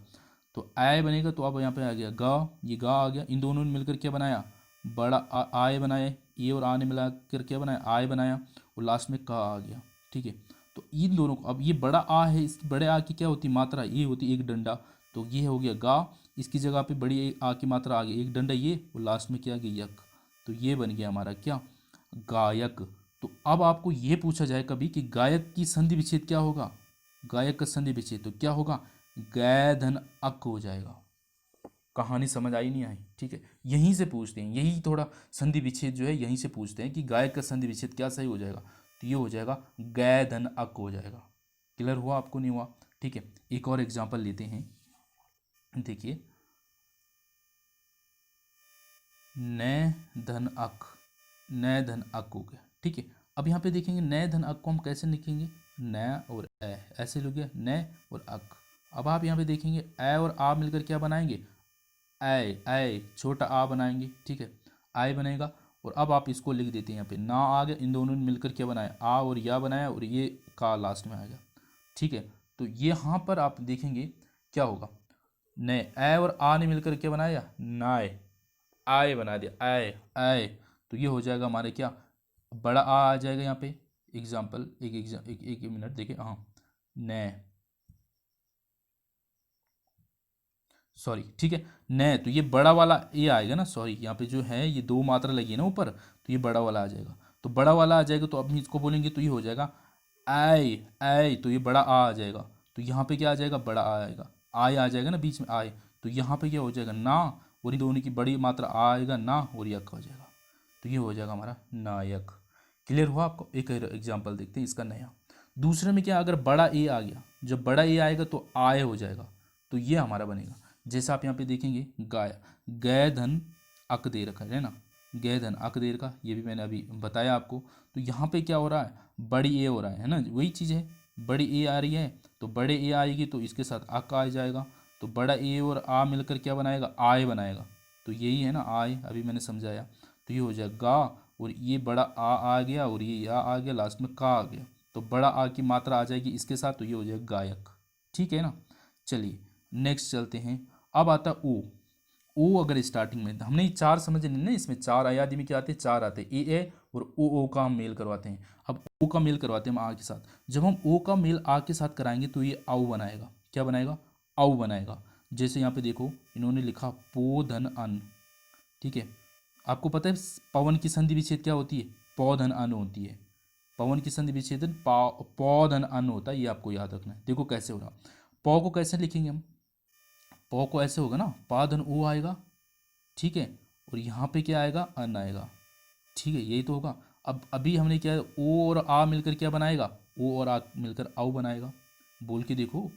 तो आय बनेगा, तो अब यहाँ पे आ गया गा, ये गा आ गया, इन दोनों ने मिलकर क्या बनाया, बड़ा आय बनाया, ए और आ ने मिला कर क्या बनाया, आय बनाया, और लास्ट में का आ गया। ठीक है। तो इन दोनों को, अब ये बड़ा आ है, इस बड़े आ की क्या होती मात्रा, ये होती एक डंडा, तो ये हो गया गा, इसकी जगह पे बड़ी आ की मात्रा आ गई एक डंडा ये, और लास्ट में क्या आ गया यक, तो ये बन गया हमारा क्या, गायक। तो अब आपको ये पूछा जाए कभी कि गायक की संधि विच्छेद क्या होगा, गायक का संधि विच्छेद तो क्या होगा, गै धन अक हो जाएगा। कहानी समझ आई नहीं आई, ठीक है। यहीं से पूछते हैं, यही थोड़ा संधि विच्छेद जो है यहीं से पूछते हैं कि गायक का संधि विच्छेद क्या सही हो जाएगा, तो ये हो जाएगा गै धन अक हो जाएगा। क्लियर हुआ आपको, नहीं हुआ, ठीक है। एक और एग्जांपल लेते हैं, देखिए नय धन अक, नय धन अक हो गया। ठीक है। अब यहाँ पे देखेंगे नय धन अक को हम कैसे लिखेंगे, न और ए, ऐसे लिख गया न और अक। अब आप यहाँ पे देखेंगे ए और आ मिलकर क्या बनाएंगे, ऐ छोटा आ बनाएंगे। ठीक है, आई बनेगा, और अब आप इसको लिख देते हैं यहाँ पे ना आ गया, इन दोनों ने मिलकर क्या बनाया, आ और या बनाया, और ये का लास्ट में आ गया। ठीक है। तो ये यहाँ पर आप देखेंगे क्या होगा, न ए और आ ने मिलकर क्या बनाया, नाय, आय बना दिया, आय आय, तो ये हो जाएगा हमारे क्या, बड़ा आ जाएगा यहाँ पे। एग्जाम्पल एक मिनट देखिए, हाँ न, सॉरी, ठीक है, न, तो ये बड़ा वाला ये आएगा ना, सॉरी यहाँ पे जो है ये दो मात्रा लगी है ना ऊपर, तो ये बड़ा वाला आ जाएगा, तो बड़ा वाला आ जाएगा, तो अब इसको बोलेंगे तो ये हो जाएगा आय आय, तो ये बड़ा आ जाएगा, तो यहाँ पे क्या आ जाएगा, बड़ा आ आएगा, आय आ जाएगा ना बीच में आय, तो यहाँ पे क्या हो जाएगा ना, और इन दोनों की बड़ी मात्रा आ आएगा ना, और यक हो जाएगा, तो ये हो जाएगा हमारा नायक। क्लियर हुआ आपको। एक एग्जाम्पल देखते हैं इसका नया। दूसरे में क्या, अगर बड़ा ए आ गया, जब बड़ा ए आएगा तो आय हो जाएगा, तो ये हमारा बनेगा। जैसे आप यहाँ पे देखेंगे गाय, गै धन अक दे रखा है ना, गै धन अक दे रखा, ये भी मैंने अभी बताया आपको। तो यहाँ पे क्या हो रहा है, बड़ी ए हो रहा है ना, वही चीज़ है, बड़ी ए आ रही है, तो बड़े ए आएगी तो इसके साथ अक आ जाएगा, तो बड़ा ए और आ मिलकर क्या बनाएगा, आय बनाएगा, तो यही है ना आय, अभी मैंने समझाया, तो ये हो जाएगा गा, और ये बड़ा आ गया, और ये या आ गया, लास्ट में का आ गया, तो बड़ा आ की मात्रा आ जाएगी इसके साथ, तो ये हो जाएगा गायक। ठीक है ना। चलिए नेक्स्ट चलते हैं। अब आता ओ, ओ अगर स्टार्टिंग में हमने चार समझ नहीं ना, इसमें चार आयादी में क्या आते हैं, चार आते हैं, ए और ओ का हम मेल करवाते हैं। अब ओ का मेल करवाते हैं हम आ के साथ, जब हम ओ का मेल आ के साथ कराएंगे तो ये आउ बनाएगा, क्या बनाएगा, आउ बनाएगा। जैसे यहाँ पे देखो इन्होंने लिखा पो धन अन, ठीक है, आपको पता है पवन की संधि विच्छेद क्या होती है, पौधन अन होती है, पवन की संधि विच्छेदन पौधन अन होता है, ये आपको याद रखना है। देखो कैसे हो रहा, पौ को कैसे लिखेंगे हम, पौ को ऐसे होगा ना, पा धन ओ आएगा, ठीक है, और यहाँ पे क्या आएगा, अन आएगा, ठीक है, यही तो होगा। अब अभी हमने क्या, ओ और आ मिलकर क्या बनाएगा, ओ और आ मिलकर आओ बनाएगा। बोल के देखो,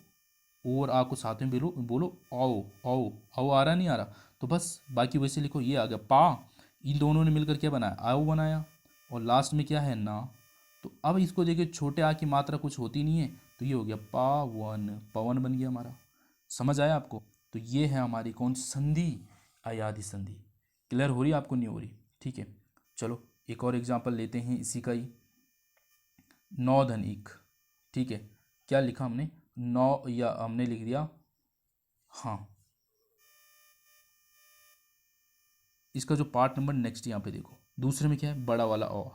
ओ और आ को साथ में बोलो, बोलो आओ आओ, आओ आ रहा नहीं आ रहा, तो बस बाकी वैसे लिखो, ये आ गया पा, इन दोनों ने मिलकर क्या बनाया, आओ बनाया, और लास्ट में क्या है ना, तो अब इसको देखिए, छोटे आ की मात्रा कुछ होती नहीं है, तो ये हो गया पावन, पवन बन गया हमारा। समझ आया आपको? तो ये है हमारी कौन सी संधि? अयादि संधि। क्लियर हो रही है आपको, नहीं हो रही? ठीक है, चलो एक और एग्जाम्पल लेते हैं इसी का ही। नौ धन एक, ठीक है, क्या लिखा हमने? नौ, या हमने लिख दिया, हाँ, इसका जो पार्ट नंबर नेक्स्ट यहाँ पे देखो, दूसरे में क्या है? बड़ा वाला औ।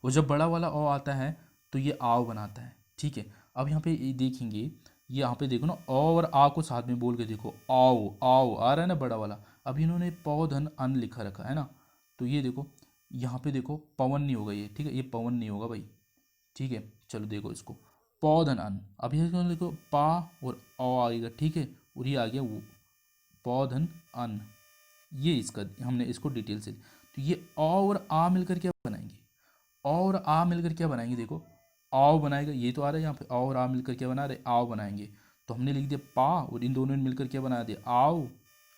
और जब बड़ा वाला औ आता है तो ये आव बनाता है। ठीक है, अब यहाँ पे ये देखेंगे, ये यहाँ पे देखो ना, औ और आ को साथ में बोल के देखो, आओ आओ आ रहा है ना बड़ा वाला। अब इन्होंने पौधन अन लिखा रखा है ना, तो ये देखो यहाँ पे देखो, पवन नहीं होगा ये, ठीक है, ये पवन नहीं होगा भाई। ठीक है, चलो देखो इसको, पौधन अन। अब ये देखो पा और औ आएगा, ठीक है, और ये आ गया वो पौधन अन। ये इसका हमने इसको डिटेल से, तो ये अ और आ मिलकर क्या बनाएंगे? अ और आ मिलकर क्या बनाएंगे? देखो, आओ बनाएगा, ये तो आ रहा है यहाँ पे, अ और आ मिलकर क्या बना रहे? आओ बनाएंगे। तो हमने लिख दिया पा, और इन दोनों ने मिलकर क्या बना दिया? आओ,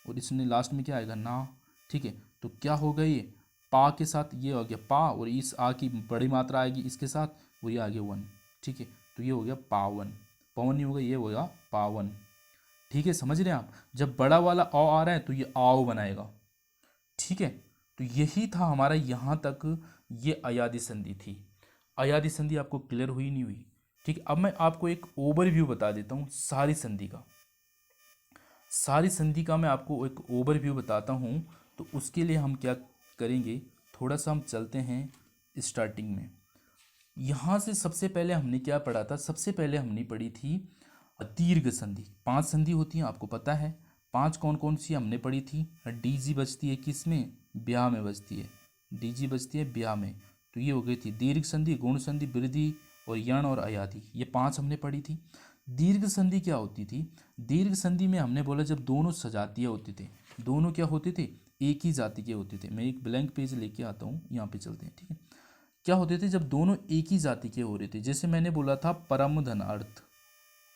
और इसमें लास्ट में क्या आएगा? ना। ठीक है, तो क्या होगा? ये पा के साथ ये हो गया पा, और इस आ की बड़ी मात्रा आएगी इसके साथ, वो ये आ गया वन। ठीक है, तो ये हो गया पावन। पवन नहीं होगा, ये होगा पावन। ठीक है, समझ रहे हैं आप? जब बड़ा वाला औ आ रहा है तो ये आओ बनाएगा। ठीक है, तो यही था हमारा यहाँ तक, ये अयादि संधि थी। अयादि संधि आपको क्लियर हुई नहीं हुई? ठीक है, अब मैं आपको एक ओवरव्यू बता देता हूँ सारी संधि का। सारी संधि का मैं आपको एक ओवरव्यू बताता हूँ। तो उसके लिए हम क्या करेंगे, थोड़ा सा हम चलते हैं स्टार्टिंग में। यहाँ से सबसे पहले हमने क्या पढ़ा था? सबसे पहले हमने पढ़ी थी दीर्घ संधि। 5 संधि होती हैं, आपको पता है। 5 कौन कौन सी हमने पढ़ी थी? डीजी बजती है किस में? ब्याह में बजती है। डीजी बजती है ब्याह में। तो ये हो गई थी दीर्घ संधि, गुण संधि, वृद्धि और यण और अयादि, ये 5 हमने पढ़ी थी। दीर्घ संधि क्या होती थी? दीर्घ संधि में हमने बोला जब दोनों सजातीय होते थे, दोनों क्या होते थे? एक ही जाति के होते थे। मैं एक ब्लैंक पेज लेके आता हूँ, यहाँ पे चलते हैं। ठीक है, क्या होते थे जब दोनों एक ही जाति के हो रहे थे? जैसे मैंने बोला था परम धन अर्थ,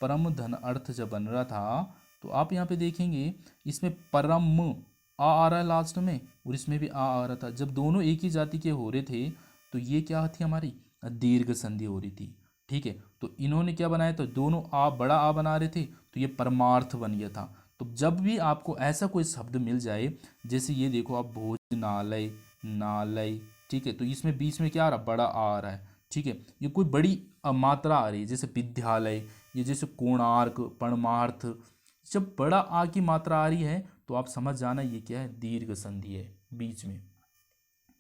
परम धन अर्थ जब बन रहा था, तो आप यहाँ पे देखेंगे इसमें परम आ रहा है लास्ट में, और इसमें भी आ रहा था। जब दोनों एक ही जाति के हो रहे थे तो ये क्या थी हमारी? दीर्घ संधि हो रही थी। ठीक है, तो इन्होंने क्या बनाया? तो दोनों आ, बड़ा आ बना रहे थे, तो ये परमार्थ बन गया था। तो जब भी आपको ऐसा कोई शब्द मिल जाए, जैसे ये देखो आप, भोजनालय, नालय, ठीक है, तो इसमें बीच में क्या आ रहा? बड़ा आ रहा है। ठीक है, ये कोई बड़ी मात्रा आ रही है, जैसे विद्यालय, ये जैसे कोणार्क, परमार्थ, जब बड़ा आ की मात्रा आ रही है तो आप समझ जाना ये क्या है? दीर्घ संधि है बीच में।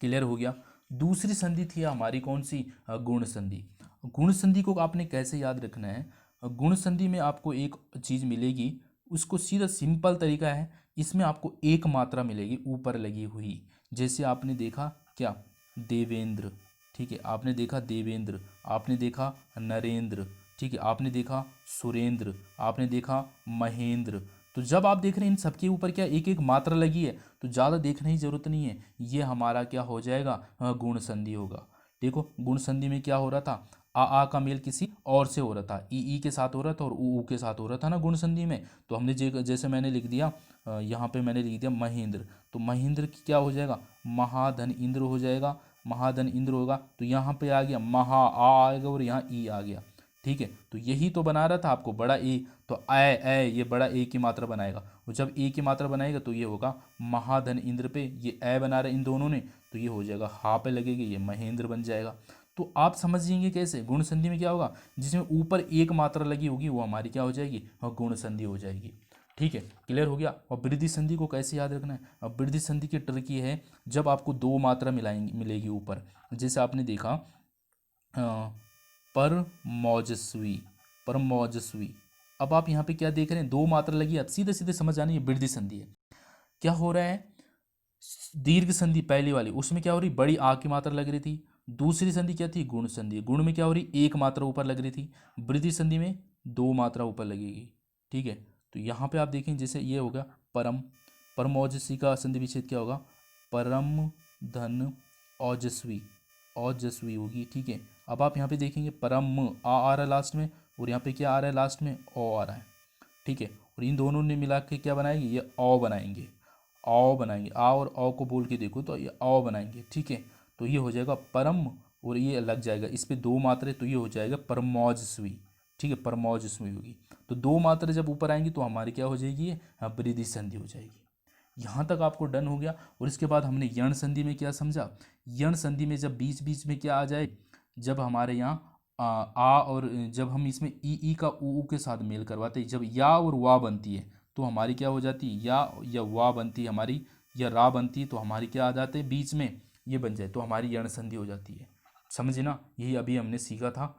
क्लियर हो गया? दूसरी संधि थी हमारी कौन सी? गुण संधि। गुण संधि को आपने कैसे याद रखना है? गुण संधि में आपको एक चीज मिलेगी, उसको सीधा सिंपल तरीका है, इसमें आपको एक मात्रा मिलेगी ऊपर लगी हुई। जैसे आपने देखा क्या? देवेंद्र, ठीक है, आपने देखा देवेंद्र, आपने देखा नरेंद्र, ठीक है, आपने देखा सुरेंद्र, आपने देखा महेंद्र। तो जब आप देख रहे हैं इन सबके ऊपर क्या एक एक मात्रा लगी है, तो ज़्यादा देखने की जरूरत नहीं है, ये हमारा क्या हो जाएगा? गुण संधि होगा। देखो गुण संधि में क्या हो रहा था? आ का मेल किसी और से हो रहा था, ई के साथ हो रहा था और ऊ के साथ हो रहा था ना गुण संधि में। तो हमने जैसे मैंने लिख दिया, यहाँ पे मैंने लिख दिया महेंद्र, तो महेंद्र की क्या हो जाएगा? महाधन इंद्र हो जाएगा। महाधन इंद्र होगा, तो यहाँ पे आ गया महा आ आएगा, और यहाँ ई आ गया। ठीक है, तो यही तो बना रहा था आपको बड़ा ए, तो ए ये बड़ा ए की मात्रा बनाएगा, और जब ए की मात्रा बनाएगा तो ये होगा महाधन इंद्र पे, ये ए बना रहे इन दोनों ने, तो ये हो जाएगा हा पे लगेगी, ये महेंद्र बन जाएगा। तो आप समझिएंगे कैसे गुण संधि में क्या होगा? जिसमें ऊपर एक मात्रा लगी होगी वो हमारी क्या हो जाएगी? गुण संधि हो जाएगी। ठीक है, क्लियर हो गया? और वृद्धि संधि को कैसे याद रखना है? अब वृद्धि संधि की ट्रिक ये है, जब आपको दो मात्रा मिलेगी ऊपर, जैसे आपने देखा पर मौजस्वी, पर मौजस्वी। अब आप यहाँ पे क्या देख रहे हैं? दो मात्रा लगी, अब सीधे सीधे समझ आनी, ये वृद्धि संधि है। क्या हो रहा है? दीर्घ संधि पहली वाली, उसमें क्या हो रही? बड़ी आ की मात्रा लग रही थी। दूसरी संधि क्या थी? गुण संधि। गुण में क्या हो रही? एक मात्रा ऊपर लग रही थी। वृद्धि संधि में दो मात्रा ऊपर लगेगी। ठीक है, तो यहाँ पे आप देखें, जैसे ये होगा परम, परम ओजस्वी का संधि विच्छेद क्या होगा? परम धन ओजस्वी, ओजस्वी होगी। ठीक है, अब आप यहाँ पे देखेंगे परम आ रहा है लास्ट में, और यहाँ पे क्या आ रहा है लास्ट में? ओ आ रहा है। ठीक है, और इन दोनों ने मिला के क्या बनाएंगे? ये औ बनाएंगे, औ बनाएंगे। आ और औ को बोल के देखो तो ये औ बनाएंगे। ठीक है, तो ये हो जाएगा परम और ये लग जाएगा, इस पे दो मात्रे, तो ये हो जाएगा परमौजस्वी। ठीक है, परमौजस्वी होगी। तो दो मात्रा जब ऊपर आएंगी तो हमारी क्या हो जाएगी, ये वृद्धि संधि हो जाएगी। यहाँ तक आपको डन हो गया। और इसके बाद हमने यण संधि में क्या समझा, यण संधि में जब बीच बीच में क्या आ जाए, जब हमारे यहाँ और जब हम इसमें ई का ऊ के साथ मेल करवाते हैं, जब या और वाह बनती है तो हमारी क्या हो जाती है, या वाह बनती है हमारी, या रा बनती है, तो हमारी क्या आ जाते हैं बीच में, ये बन जाए, तो हमारी यण संधि हो जाती है। समझे ना, यही अभी हमने सीखा था।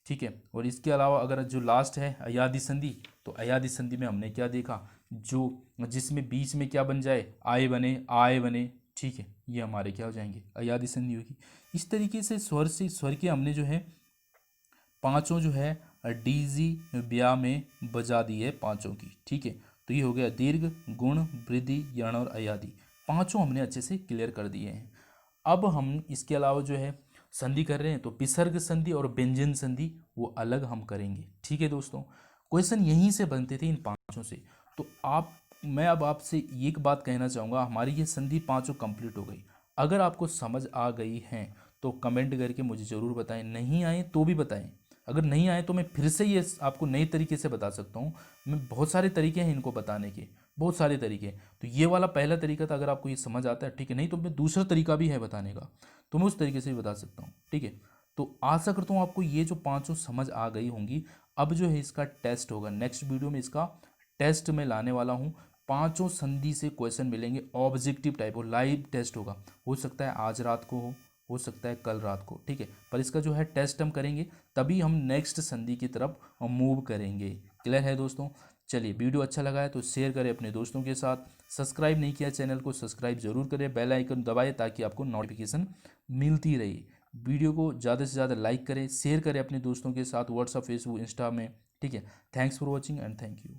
ठीक है, और इसके अलावा अगर जो लास्ट है अयादि संधि, तो अयादि संधि में हमने क्या देखा, जो जिसमें बीच में क्या बन जाए, आय बने, आय बने। ठीक है, ये हमारे क्या हो जाएंगे, अयादि संधि होगी। इस तरीके से स्वर के हमने जो है पांचों जो है डीजी ब्याह में बजा दी है पांचों की। ठीक है, तो ये हो गया दीर्घ, गुण, वृद्धि, यण और अयादि, पांचों हमने अच्छे से क्लियर कर दिए हैं। अब हम इसके अलावा जो है संधि कर रहे हैं, तो विसर्ग संधि और व्यंजन संधि वो अलग हम करेंगे। ठीक है दोस्तों, क्वेश्चन यहीं से बनते थे इन पांचों से। तो मैं अब आपसे एक बात कहना चाहूँगा, हमारी ये संधि पांचों कंप्लीट हो गई। अगर आपको समझ आ गई हैं तो कमेंट करके मुझे ज़रूर बताएं, नहीं आए तो भी बताएं। अगर नहीं आए तो मैं फिर से ये आपको नए तरीके से बता सकता हूँ। मैं बहुत सारे तरीके हैं इनको बताने के, बहुत सारे तरीके। तो ये वाला पहला तरीका था, अगर आपको ये समझ आता है ठीक है, नहीं तो मैं दूसरा तरीका भी है बताने का, तो मैं उस तरीके से भी बता सकता हूँ। ठीक है, तो आशा करता हूँ आपको ये जो पांचों समझ आ गई होंगी। अब जो है इसका टेस्ट होगा, नेक्स्ट वीडियो में इसका टेस्ट में लाने वाला हूँ। पांचों संधि से क्वेश्चन मिलेंगे, ऑब्जेक्टिव टाइप और लाइव टेस्ट होगा। हो सकता है आज रात को हो सकता है कल रात को। ठीक है, पर इसका जो है टेस्ट हम करेंगे, तभी हम नेक्स्ट संधि की तरफ मूव करेंगे। क्लियर है दोस्तों? चलिए, वीडियो अच्छा लगा है तो शेयर करें अपने दोस्तों के साथ। सब्सक्राइब नहीं किया चैनल को, सब्सक्राइब जरूर करें, बेल आइकन दबाएं ताकि आपको नोटिफिकेशन मिलती रहे। वीडियो को ज़्यादा से ज़्यादा लाइक करें, शेयर करें अपने दोस्तों के साथ, व्हाट्सअप, फेसबुक, इंस्टा में। ठीक है, thanks for watching and thank you.